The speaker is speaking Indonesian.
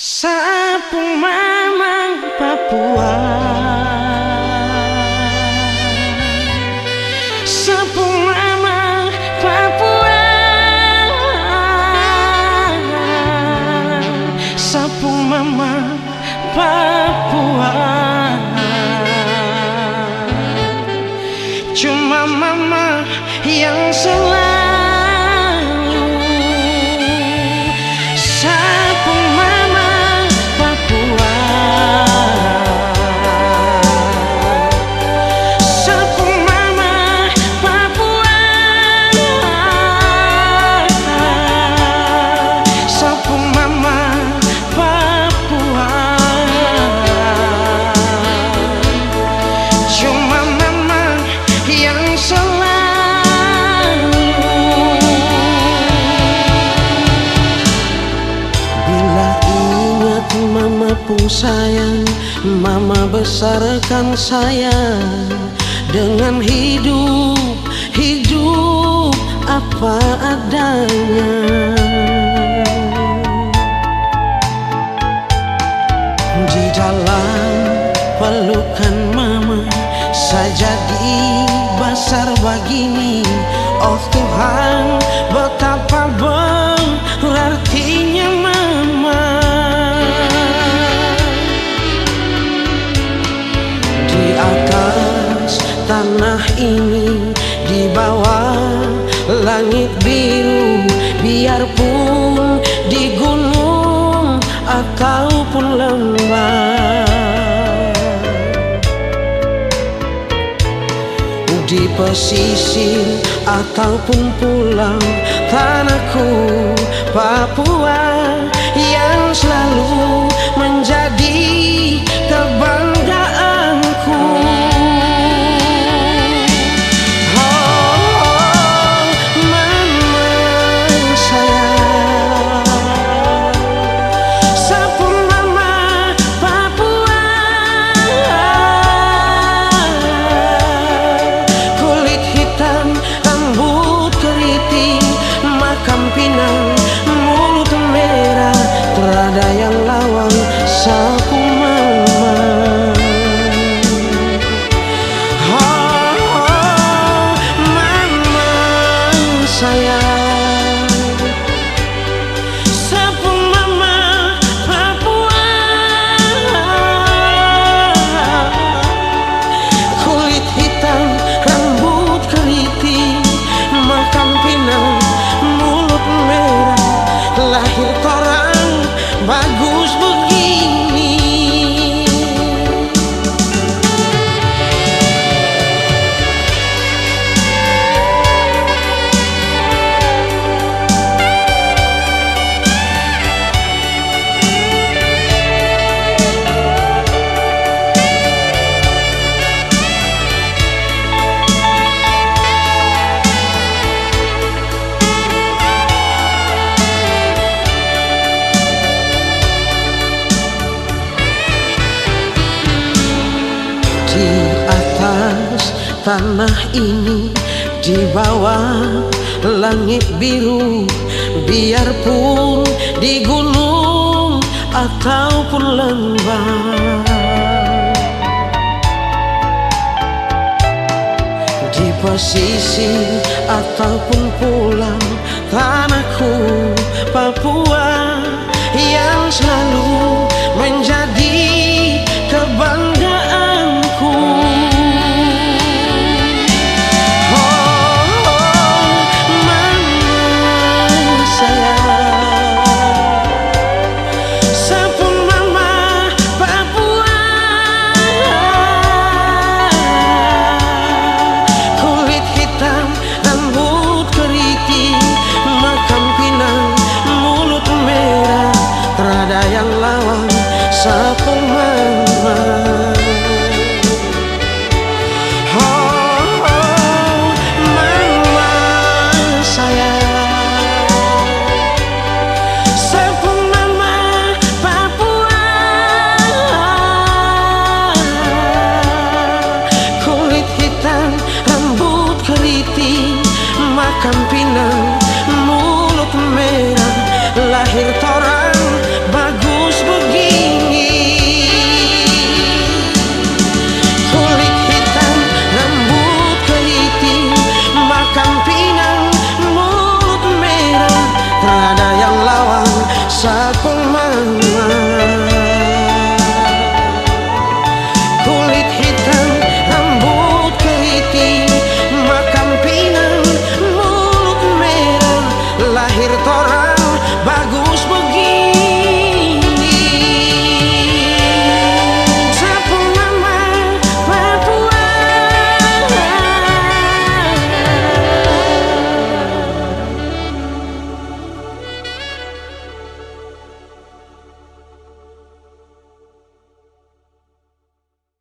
Sapu Mamang Papua, Sapu Mamang Papua, Sapu Mamang Papua. Cuma mama yang selalu sapu Mamang Papua, sapu Mamang Papua, sapu Mamang Papua. Cuma mama yang selalu. Bila ingat mama pun sayang, mama besarkan saya dengan hidup apa adanya. Di dalam pelukan mama saya jadi besar begini. Oh Tuhan, betapa berartinya mama. Di atas tanah ini, di bawah langit biru, biarpun di gunung ataupun lembah, di pesisir ataupun pulau tanahku Papua yang selalu menjadi kebanggaanku. Oh, mama saya, sapu mama Papua, kulit hitam, rambut keriting, makam pinang, mulut merah, terada yang lawan sapu mama. Oh, mama saya, sapu mama Papua, kulit hitam, rambut keriting, makam pinang, mulut merah, lahir torang bagus begini. Di atas tanah ini, di bawah langit biru, biarpun di gunung ataupun lembah, di pesisir ataupun pulau